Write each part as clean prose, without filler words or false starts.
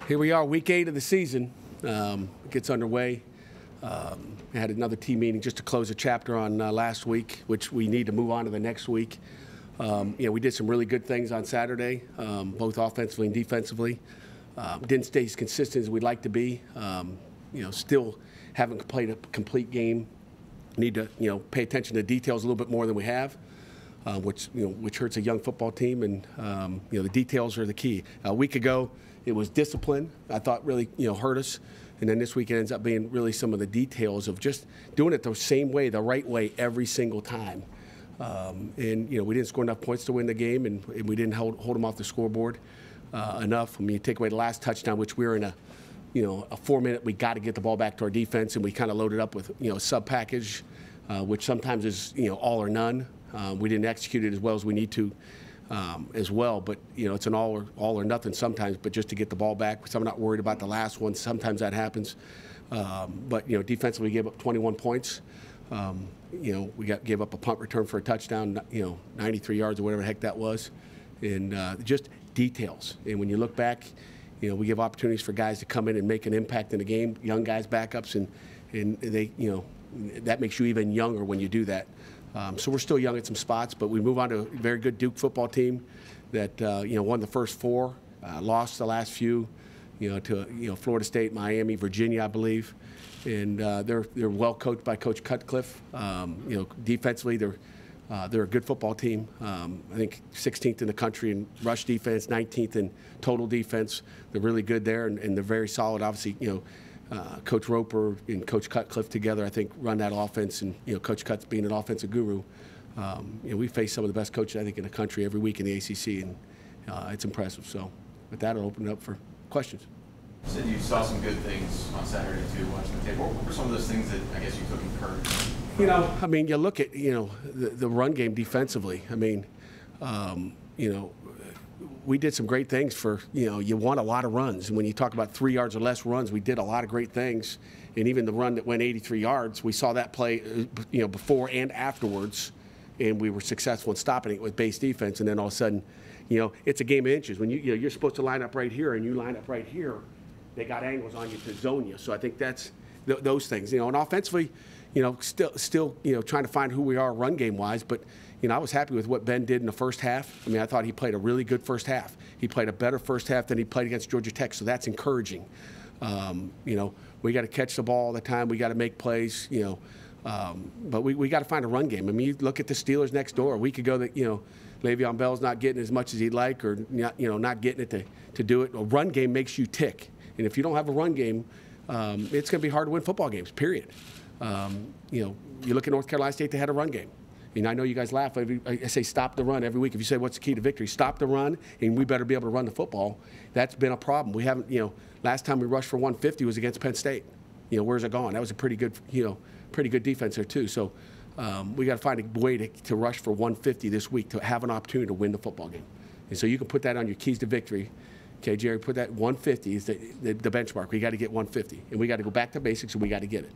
Here we are, week 8 of the season. It gets underway. I had another team meeting just to close a chapter on last week, which we need to move on to the next week. We did some really good things on Saturday, both offensively and defensively. Didn't stay as consistent as we'd like to be. Still haven't played a complete game. Need to, pay attention to details a little bit more than we have, which hurts a young football team. And the details are the key. A week ago, it was discipline. I thought really, hurt us. And then this week it ends up being really some of the details of just doing it the same way, the right way, every single time. We didn't score enough points to win the game, and we didn't hold them off the scoreboard enough. I mean, you take away the last touchdown, which we were in a 4-minute, we got to get the ball back to our defense, and we kind of loaded up with, a sub package, which sometimes is, all or none. We didn't execute it as well as we need to as well, but, it's an all or nothing sometimes, but just to get the ball back. So I'm not worried about the last one. Sometimes that happens. But defensively, we gave up 21 points. We gave up a punt return for a touchdown, 93 yards or whatever the heck that was. And just details. And when you look back, we give opportunities for guys to come in and make an impact in the game, young guys, backups, and they, that makes you even younger when you do that. So we're still young at some spots, but we move on to a very good Duke football team that, won the first 4, lost the last few, to, Florida State, Miami, Virginia, I believe. And they're well coached by Coach Cutcliffe. Defensively, they're a good football team. I think 16th in the country in rush defense, 19th in total defense. They're really good there, and they're very solid. Obviously, Coach Roper and Coach Cutcliffe together, I think, run that offense. And Coach Cut's being an offensive guru. We face some of the best coaches, I think, in the country every week in the ACC, and it's impressive. So, with that, I'll open it up for questions. You said you saw some good things on Saturday too, watching the tape. What were some of those things that I guess you took encouragement? You look at, the run game defensively. We did some great things for, you want a lot of runs. And when you talk about 3 yards or less runs, we did a lot of great things. And even the run that went 83 yards, we saw that play, before and afterwards. And we were successful in stopping it with base defense. And then all of a sudden, it's a game of inches. When you're supposed to line up right here and you line up right here, they got angles on you to zone you. So I think that's those things. And offensively, still trying to find who we are run game wise. But I was happy with what Ben did in the first half. I thought he played a really good first half. He played a better first half than he played against Georgia Tech. So that's encouraging. We got to catch the ball all the time. We got to make plays. But we got to find a run game. You look at the Steelers next door. A week ago, that Le'Veon Bell's not getting as much as he'd like, or not getting it to do it. A run game makes you tick. And if you don't have a run game, it's going to be hard to win football games, period. You look at North Carolina State, they had a run game. I know you guys laugh. I say stop the run every week. If you say what's the key to victory, stop the run, and we better be able to run the football. That's been a problem. We haven't, last time we rushed for 150 was against Penn State. Where's it gone? That was a pretty good, pretty good defense there too. So we got to find a way to rush for 150 this week to have an opportunity to win the football game. And so you can put that on your keys to victory. Okay, Jerry, put that 150 is the benchmark. We got to get 150, and we got to go back to basics, and we got to get it.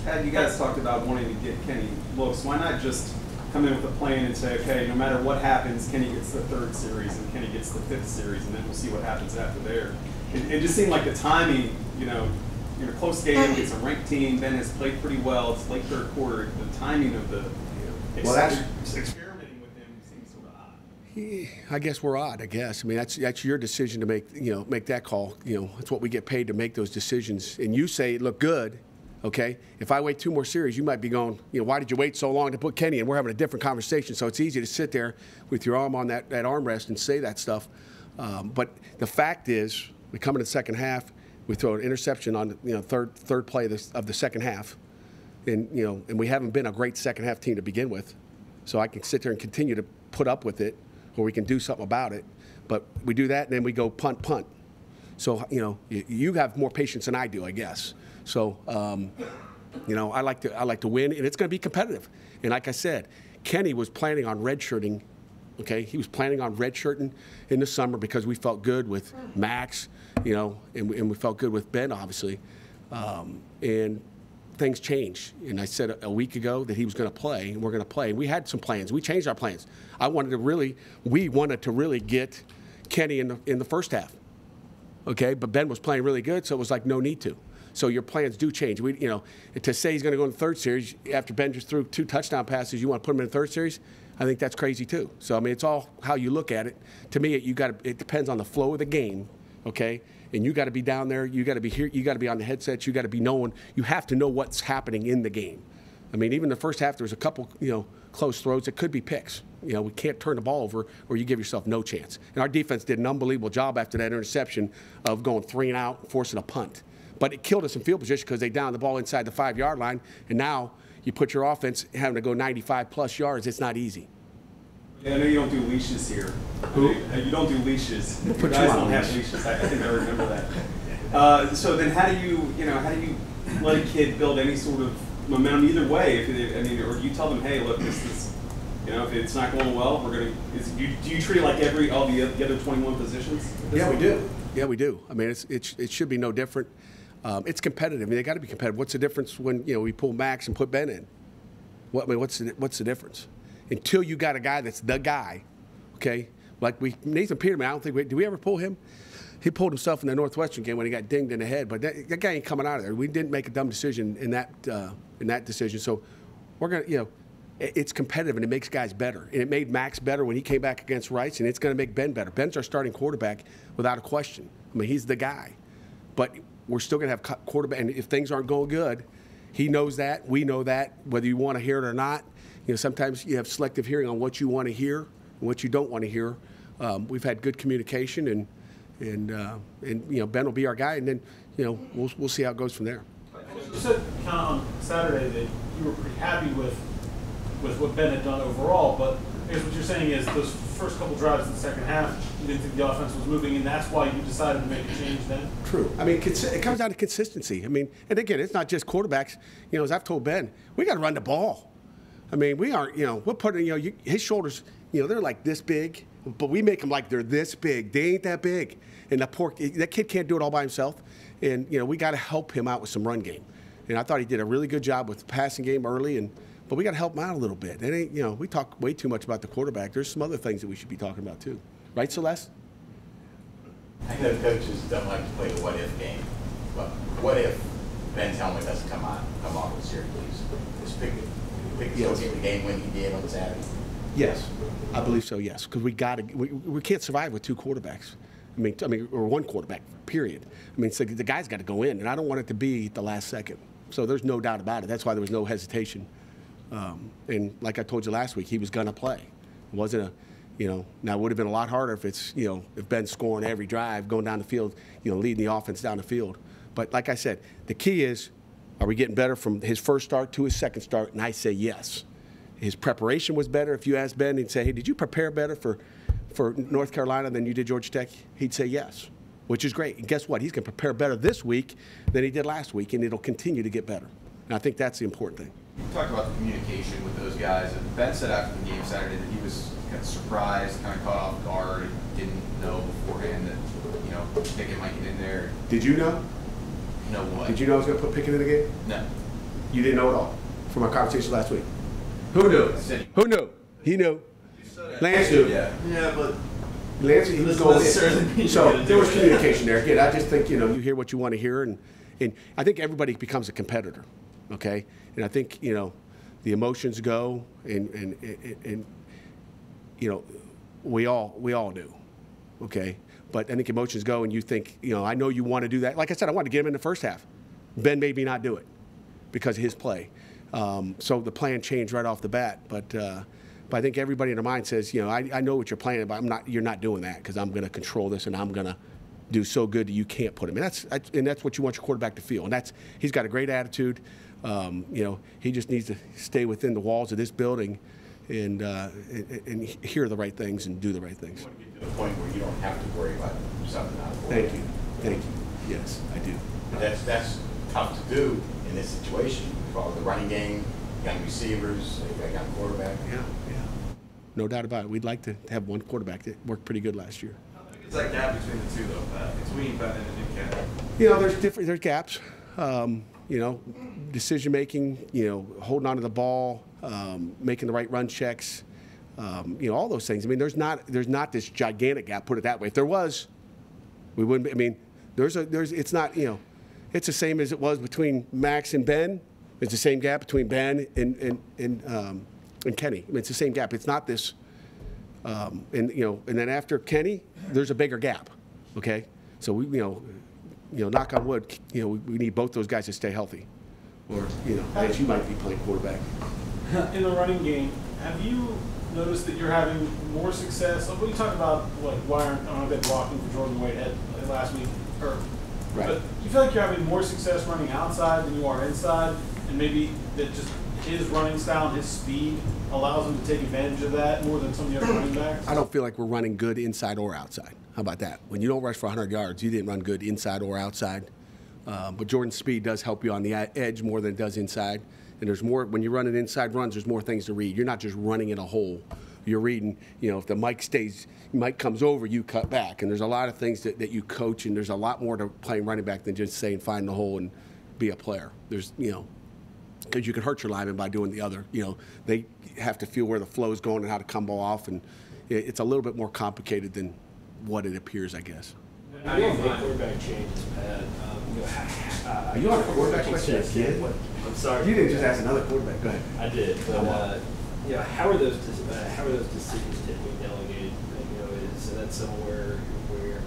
Ed, you guys talked about wanting to get Kenny looks. Why not just come in with a plan and say, okay, no matter what happens, Kenny gets the 3rd series and Kenny gets the 5th series, and then we'll see what happens after there. It just seemed like the timing, in a close game against a ranked team, Ben has played pretty well. It's late 3rd quarter. The timing of the experimenting with him seems sort of odd. I guess we're odd. That's your decision to make. Make that call. It's what we get paid to make those decisions. And you say it looked good. Okay. If I wait 2 more series, you might be going, why did you wait so long to put Kenny in? We're having a different conversation. So it's easy to sit there with your arm on that armrest and say that stuff. But the fact is, we come in the second half, we throw an interception on third play of the second half, and and we haven't been a great second half team to begin with. So I can sit there and continue to put up with it, or we can do something about it. But we do that, and then we go punt. So you have more patience than I do, I guess. So I like to win, and it's going to be competitive. And like I said, Kenny was planning on redshirting. Okay, he was planning on redshirting in the summer because we felt good with Max, and we felt good with Ben, obviously. And things changed. And I said a week ago that he was going to play, and we're going to play. And we had some plans. We changed our plans. We wanted to really get Kenny in the first half. okay? But Ben was playing really good, so it was like no need to. So your plans do change. To say he's going to go in the third series after Ben just threw 2 touchdown passes, you want to put him in the third series? I think that's crazy too. So I mean, it's all how you look at it. To me, it depends on the flow of the game, okay? And you got to be down there. You got to be here. You got to be on the headsets. You got to be knowing. You have to know what's happening in the game. I mean, even the first half, there was a couple, close throws. It could be picks. We can't turn the ball over, or you give yourself no chance. And our defense did an unbelievable job after that interception of going 3 and out, forcing a punt. But it killed us in field position because they downed the ball inside the 5-yard line, and now you put your offense having to go 95-plus yards. It's not easy. Yeah, I know you don't do leashes here. You don't do leashes. You guys don't have leashes. I think I remember that. So then, how do you let a kid build any sort of momentum either way? Or do you tell them, hey, look, this is, if it's not going well, we're gonna. Do you treat it like all the other 21 positions? Yeah, we do. Yeah, we do. I mean, it should be no different. It's competitive. I mean, they got to be competitive. What's the difference when we pull Max and put Ben in? What's the difference? Until you got a guy that's the guy, okay? Like Nathan Peterman, I don't think did we ever pull him? He pulled himself in the Northwestern game when he got dinged in the head, but that guy ain't coming out of there. We didn't make a dumb decision in that decision. So we're gonna, it's competitive and it makes guys better. And it made Max better when he came back against Rice, and it's gonna make Ben better. Ben's our starting quarterback without a question. I mean, he's the guy. But we're still gonna have quarterback, and if things aren't going good, he knows that, we know that, whether you want to hear it or not. Sometimes you have selective hearing on what you want to hear and what you don't want to hear. We've had good communication, and Ben will be our guy, and then we'll see how it goes from there. You said kind of on Saturday that you were pretty happy with what Ben had done overall, but I guess what you're saying is those first couple drives in the second half, you didn't think the offense was moving, and that's why you decided to make a change then? True. I mean, it comes down to consistency. I mean, and again, it's not just quarterbacks. As I've told Ben, we got to run the ball. I mean, we aren't, we're putting, his shoulders, they're like this big, but we make them like they're this big. They ain't that big. And that kid can't do it all by himself. And, we got to help him out with some run game. And I thought he did a really good job with the passing game early, but we got to help him out a little bit. It ain't, we talk way too much about the quarterback. There's some other things that we should be talking about too. Right, Celeste? I know coaches don't like to play the what-if game. But what if Ben's helmet doesn't come off with Syracuse? Just pick the game when he did on Saturday. Yes, I believe so. Yes, because we can't survive with 2 quarterbacks. I mean, or 1 quarterback. Period. I mean, so the guy's got to go in, and I don't want it to be the last second. So there's no doubt about it. That's why there was no hesitation. And like I told you last week, he was going to play. It wasn't now it would have been a lot harder if it's if Ben's scoring every drive, going down the field, leading the offense down the field. But like I said, the key is, are we getting better from his first start to his second start? And I say yes. His preparation was better. If you ask Ben, he'd say, hey, did you prepare better for North Carolina than you did Georgia Tech? He'd say yes, which is great. And guess what? He's going to prepare better this week than he did last week, and it'll continue to get better. And I think that's the important thing. You talked about the communication with those guys. And Ben said after the game Saturday that he was kind of surprised, kind of caught off guard, didn't know beforehand that, Pickett might get in there. Did you know? Know what? Did you know I was going to put Pickett in the game? No. You didn't know at all from our conversation last week? Who knew? Who knew? He knew. Lance knew. Yeah, but Lance, he was going in. So there was communication there. Again, I just think, you hear what you want to hear, and I think everybody becomes a competitor, okay? And I think, the emotions go, and we all do, okay? But I think emotions go, and you think, I know you want to do that. Like I said, I wanted to get him in the first half. Ben made me not do it because of his play. So the plan changed right off the bat. But I think everybody in their mind says, I know what you're planning, but you're not doing that because I'm going to control this, and I'm going to do so good that you can't put him. And that's what you want your quarterback to feel. And he's got a great attitude. He just needs to stay within the walls of this building and hear the right things and do the right things. You want to get to the point where you don't have to worry about something out of Thank you. Yes, I do. That's tough to do in this situation. Follow the running game, young receivers, a young quarterback. Yeah. No doubt about it. We'd like to have 1 quarterback that worked pretty good last year. It's like gap between the 2, though, between Ben and the new cat. There's gaps. Decision making, holding on to the ball, making the right run checks, all those things. I mean, there's not this gigantic gap, put it that way. If there was, we wouldn't be, it's not, it's the same as it was between Max and Ben. It's the same gap between Ben and Kenny. I mean, it's the same gap. It's not this, and then after Kenny, there's a bigger gap. Okay, so we, knock on wood, we need both those guys to stay healthy, or as you might be playing quarterback. In the running game, have you noticed that you're having more success? When you talk about like why aren't they blocking for Jordan Whitehead last week? Right. But you feel like you're having more success running outside than you are inside, and maybe that just his running style and his speed allows him to take advantage of that more than some of the other running backs? I don't feel like we're running good inside or outside. How about that? When you don't rush for 100 yards, you didn't run good inside or outside. But Jordan's speed does help you on the edge more than it does inside. And there's more, when you're running inside runs, there's more things to read. You're not just running in a hole. You're reading, if the Mike comes over, you cut back. And there's a lot of things that you coach, and there's a lot more to playing running back than just saying find the hole and be a player. There's, because you can hurt your lineman by doing the other. They have to feel where the flow is going and how to come off, and it's a little bit more complicated than what it appears, I guess. How do you make quarterback changes, Pat? Are you on a quarterback question again? I'm sorry. You didn't just ask another quarterback. Go ahead. I did, but how are those decisions typically delegated? Is that somewhere where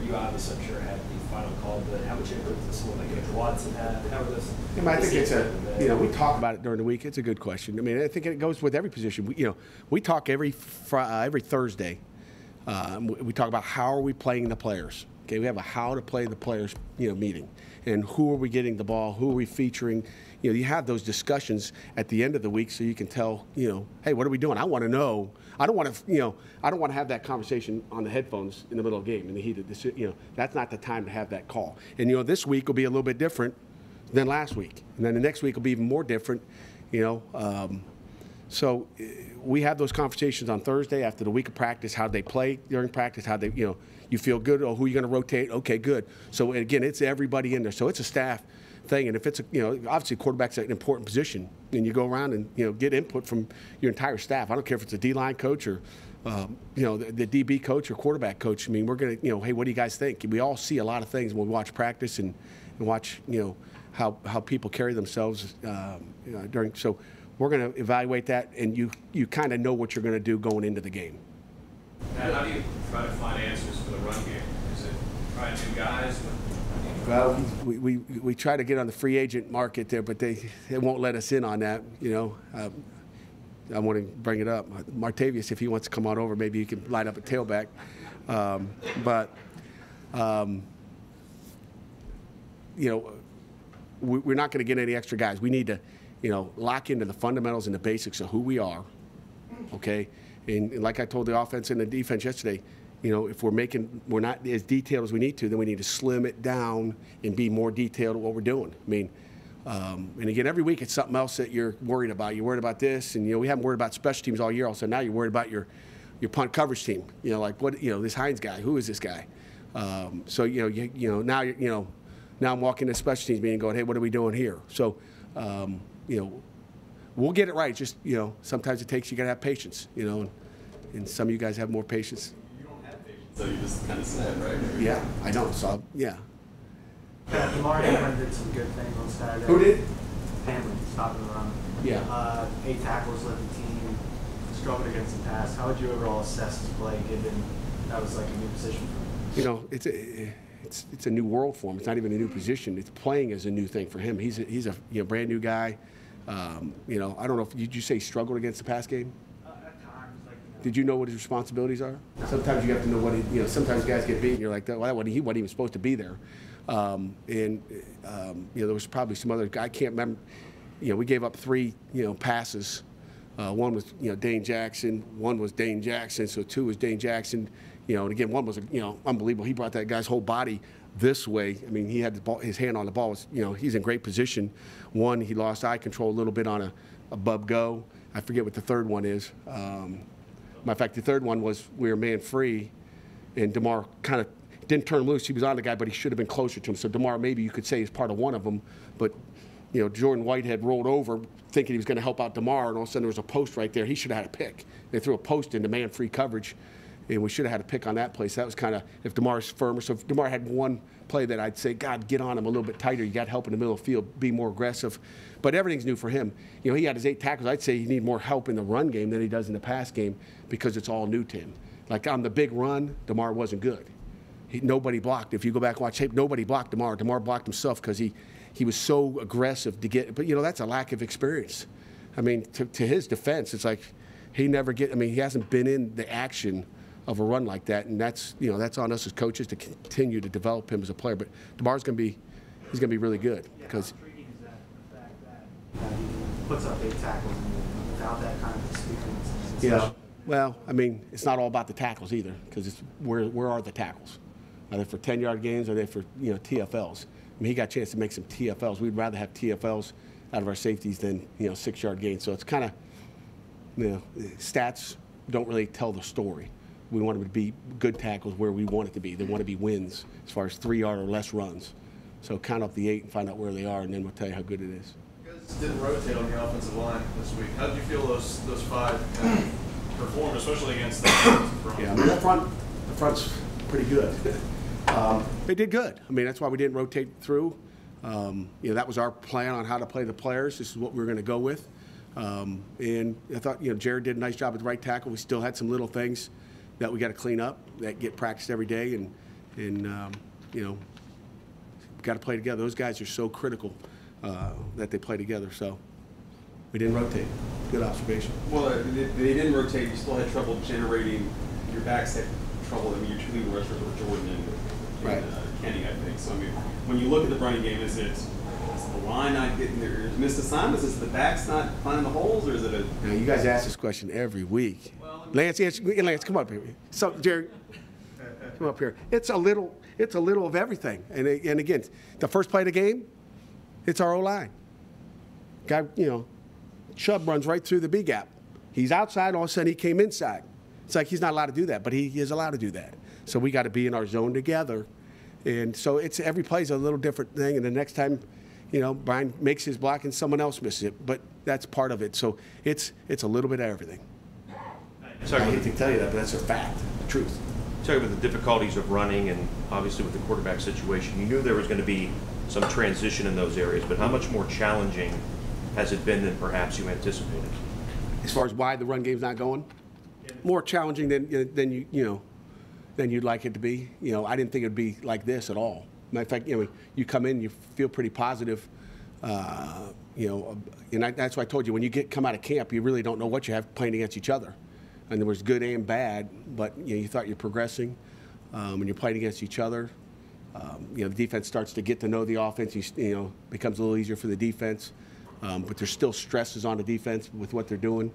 you obviously, I'm sure, have the final call, but how much input does someone like Coach Watson have? How are those? I think it's we talk about it during the week. It's a good question. I mean, I think it goes with every position. We talk every Thursday. We talk about how are we playing the players. Okay, we have a how to play the players, meeting, and who are we getting the ball, who are we featuring. You have those discussions at the end of the week, so you can tell, hey, what are we doing? I want to know. I don't want to have that conversation on the headphones in the middle of the game in the heat of this. That's not the time to have that call. And this week will be a little bit different than last week, and then the next week will be even more different. So we have those conversations on Thursday after the week of practice. How they play during practice? How they, you feel good? Oh, who are you going to rotate? Okay, good. So again, it's everybody in there. So it's a staff thing, and if it's obviously quarterback's an important position, and you go around and get input from your entire staff. I don't care if it's a D-line coach or the DB coach or quarterback coach. I mean, we're gonna hey, what do you guys think? We all see a lot of things when we watch practice and watch how people carry themselves during. So we're going to evaluate that, and you kind of know what you're going to do going into the game. Now, how do you try to find answers for the run game? Is it trying new guys? Well, we try to get on the free agent market there, but they won't let us in on that. I want to bring it up. Martavius, if he wants to come on over, maybe he can line up a tailback. We're not going to get any extra guys. We need to, lock into the fundamentals and the basics of who we are, okay? And like I told the offense and the defense yesterday, if we're not as detailed as we need to, then we need to slim it down and be more detailed at what we're doing. I mean, and again, every week it's something else that you're worried about. You're worried about this, and we haven't worried about special teams all year. Also, now you're worried about your punt coverage team. Like this Hines guy. Who is this guy? Now I'm walking to special teams meeting, going, hey, what are we doing here? So, we'll get it right. Just sometimes it takes you got to have patience. And some of you guys have more patience. So you just kind of said, right? Yeah, I know. So, yeah. Lamar Hamlin did some good things on Saturday. Who did? Hamlin, stopping the run. Yeah. 8 tackles led the team, struggled against the pass. How would you overall assess his play, given that was like a new position for him? It's a new world for him. It's not even a new position. It's playing as a new thing for him. He's a brand new guy. I don't know. Did you say he struggled against the pass game? Did you know what his responsibilities are? Sometimes you have to know what sometimes guys get beat and you're like, well, he wasn't even supposed to be there. There was probably some other guy. I can't remember. We gave up 3, passes. One was, Dane Jackson. One was Dane Jackson. So 2 was Dane Jackson. And again, one was, unbelievable. He brought that guy's whole body this way. I mean, he had the ball, his hand on the ball. He's in great position. One, he lost eye control a little bit on a bub go. I forget what the third one is. Matter of fact, the third one was we were man free, and DeMar kind of didn't turn loose. He was on the guy, but he should have been closer to him. So DeMar, maybe you could say, is part of one of them. But, Jordan Whitehead rolled over thinking he was going to help out DeMar, and all of a sudden there was a post right there. He should have had a pick. They threw a post into man-free coverage, and we should have had a pick on that play. So that was kind of, if DeMar's firmer. So if DeMar had one play that I'd say, God, get on him a little bit tighter. You got help in the middle of the field, be more aggressive. But everything's new for him. You know, he had his 8 tackles. I'd say he need more help in the run game than he does in the pass game because it's all new to him. Like on the big run, DeMar wasn't good. Nobody blocked. If you go back and watch tape, nobody blocked DeMar. DeMar blocked himself because he was so aggressive to get. But, you know, that's a lack of experience. I mean, to his defense, it's like he never get. I mean, he hasn't been in the action of a run like that, and that's, you know, that's on us as coaches to continue to develop him as a player. But DeMar's going to be, he's going to be really good because. How intriguing is that, the fact that he puts up 8 tackles and without that kind of experience? Yeah. Well, I mean, it's not all about the tackles either, because it's where are the tackles? Are they for 10-yard gains? Or are they for, you know, TFLs? I mean, he got a chance to make some TFLs. We'd rather have TFLs out of our safeties than, you know, 6-yard gains. So it's kind of, you know, stats don't really tell the story. We want them to be good tackles where we want it to be. They want to be wins as far as 3-yard or less runs. So count up the 8 and find out where they are, and then we'll tell you how good it is. You guys didn't rotate on the offensive line this week. How did you feel those 5 kind of perform, especially against the front? Yeah, I mean, the front's pretty good. They did good. I mean, that's why we didn't rotate through. You know, that was our plan on how to play the players. This is what we were going to go with. And I thought, you know, Jared did a nice job at the right tackle. We still had some little things that we got to clean up that get practiced every day, and you know, got to play together. Those guys are so critical that they play together. So we didn't rotate. Good observation. Well, they didn't rotate. You still had trouble generating. Your backs had trouble. I mean, your 2 leading rushers were Jordan and Right. Kenny, I think. So I mean, when you look at the running game, is the line not getting there? Is missed assignments? Is the backs not finding the holes, or is it a? Now, you guys ask this question every week. Lance, Lance, come up here. So, Jerry, come up here. It's a little of everything. And again, the first play of the game, it's our O-line. Guy, you know, Chubb runs right through the B gap. He's outside. All of a sudden, he came inside. It's like he's not allowed to do that, but he is allowed to do that. So we got to be in our zone together. And so it's every play is a little different thing. And the next time, you know, Brian makes his block and someone else misses it. But that's part of it. So it's a little bit of everything. Sorry, I hate to tell you that, but that's a fact, the truth. talking about the difficulties of running and obviously with the quarterback situation, you knew there was going to be some transition in those areas, but how much more challenging has it been than perhaps you anticipated? As far as why the run game's not going, more challenging than you'd like it to be. You know, I didn't think it'd be like this at all. Matter of fact, you know, you come in, you feel pretty positive. And that's why I told you when you come out of camp, you really don't know what you have playing against each other. And there was good and bad, but you thought you're progressing, and you're playing against each other. The defense starts to get to know the offense. Becomes a little easier for the defense, but there's still stresses on the defense with what they're doing,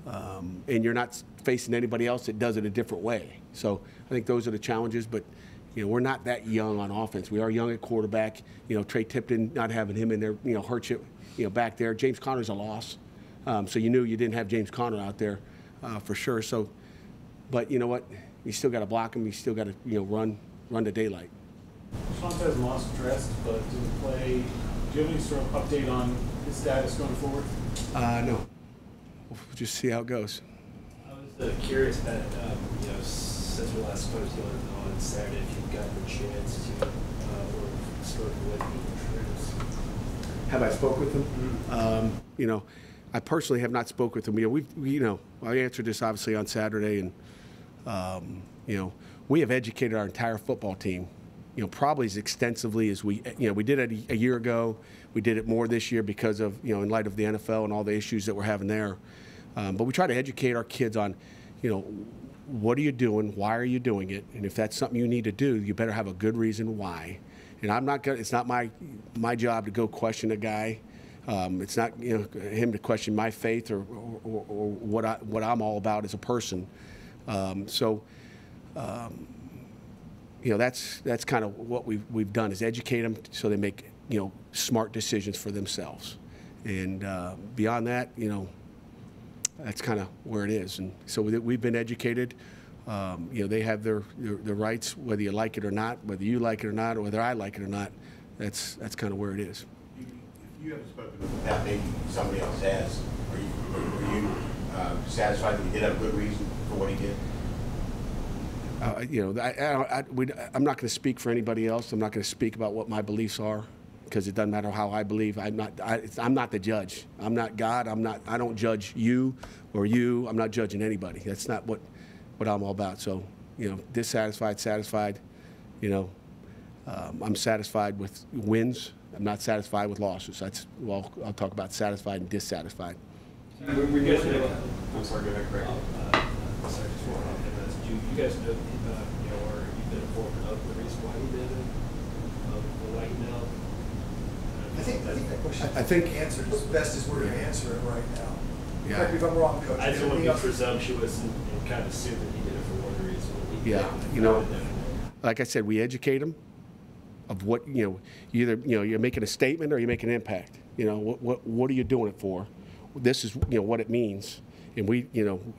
and you're not facing anybody else that does it a different way. So I think those are the challenges. But we're not that young on offense. We are young at quarterback. Trey Tipton, not having him in there, hurts you. Back there, James Conner's a loss. So you knew you didn't have James Conner out there for sure. So, but you know what? You still got to block him. You still got to run the daylight. Montez Moss dressed, but didn't play. Do you have any sort of update on his status going forward? No. We'll just see how it goes. I was curious that since we last spoke to you on Saturday, if you've gotten a chance to or spoken with him. Have I spoke with him? Mm-hmm. I personally have not spoke with him. I answered this obviously on Saturday, and we have educated our entire football team. Probably as extensively as we did it a year ago. We did it more this year because of in light of the NFL and all the issues that we're having there. But we try to educate our kids on, what are you doing? Why are you doing it? And if that's something you need to do, you better have a good reason why. And I'm not gonna. It's not my job to go question a guy. It's not him to question my faith or what I'm all about as a person. That's kind of what we've done is educate them so they make smart decisions for themselves. And beyond that, that's kind of where it is. And so we've been educated. They have their rights, whether you like it or not, whether you like it or not, or whether I like it or not. That's kind of where it is. If you haven't spoken with that, maybe somebody else has. Are you satisfied that he did have a good reason for what he did? I'm not going to speak for anybody else. I'm not going to speak about what my beliefs are, because it doesn't matter how I believe. I'm not the judge. I'm not God. I don't judge you or you. I'm not judging anybody. That's not what I'm all about. So, dissatisfied, satisfied. I'm satisfied with wins. I'm not satisfied with losses. I'll talk about satisfied and dissatisfied. I'm sorry, go ahead, Craig. Sorry, just one off. You guys know, or you've been informed of the reason why he did it, why he knelt? I think that question is answered as best as we're going to answer it right now. Yeah. Correct me if I'm wrong, Coach. I just want to be presumptuous and kind of assume that he did it for one reason. Like I said, we educate them of what, either, you're making a statement or you're making an impact. What are you doing it for? This is, what it means. And we,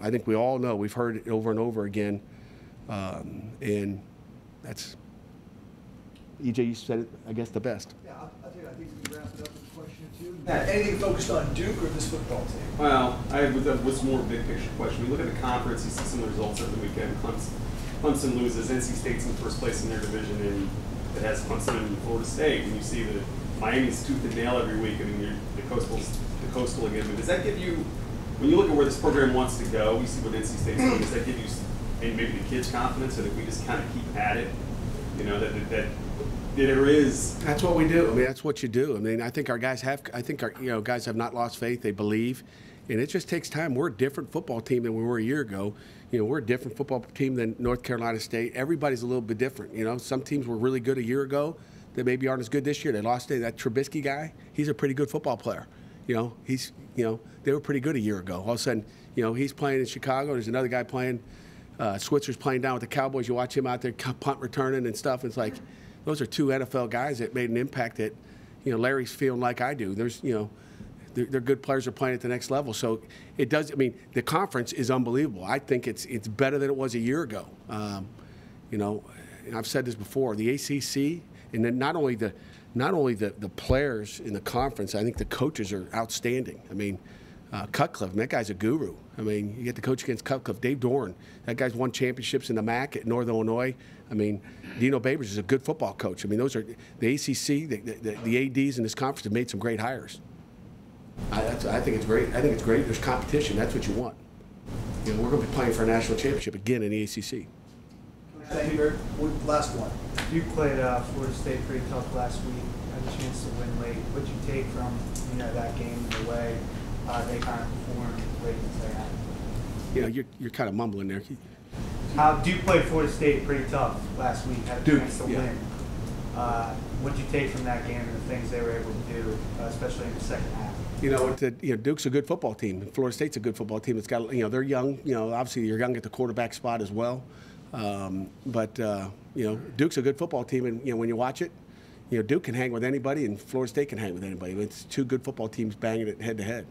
I think we all know, we've heard it over and over again. And that's, EJ, you said it, I guess, the best. Yeah, I think we can wrap it up with a question or two. Matt, anything focused on Duke or this football team? Well, what's more big picture question? We look at the conference, you see some of the results over the weekend. Clemson loses, NC State's in first place in their division, and it has Clemson and Florida State. And you see that Miami's tooth and nail every week. I mean, the Coastal again. But does that give you, when you look at where this program wants to go, we see what NC State's doing, does that give you maybe the kids confidence that if we just kind of keep at it, that there is. That's what we do. I mean, that's what you do. I mean, I think our guys have. Guys have not lost faith. They believe, and it just takes time. We're a different football team than we were a year ago. We're a different football team than North Carolina State. Everybody's a little bit different. Some teams were really good a year ago that maybe aren't as good this year. They lost that Trubisky guy. He's a pretty good football player. They were pretty good a year ago. All of a sudden, he's playing in Chicago. There's another guy playing. Switzer's playing down with the Cowboys. You watch him out there punt returning and stuff. It's like those are two NFL guys that made an impact that, Larry's feeling like I do. There's, they're good players are playing at the next level. So it does. I mean, the conference is unbelievable. I think it's better than it was a year ago. And I've said this before. The ACC, and then not only the players in the conference. I think the coaches are outstanding. I mean, Cutcliffe, that guy's a guru. I mean, you get the coach against Cutcliffe, Dave Doran. That guy's won championships in the MAC at Northern Illinois. I mean, Dino Babers is a good football coach. I mean, those are the ACC, the ADs in this conference have made some great hires. I think it's great. I think it's great. There's competition. That's what you want. We're going to be playing for a national championship again in the ACC. Thank you. Last one. You played Florida State pretty tough last week. Had a chance to win late. What'd you take from that game and the way they kind of performed late in the second half? You're kind of mumbling there. Duke played Florida State pretty tough last week. Had a chance to win. What'd you take from that game and the things they were able to do, especially in the second half? Duke's a good football team. Florida State's a good football team. It's got, they're young. Obviously you're young at the quarterback spot as well. But Duke's a good football team, and when you watch it, Duke can hang with anybody, and Florida State can hang with anybody. It's two good football teams banging it head to head.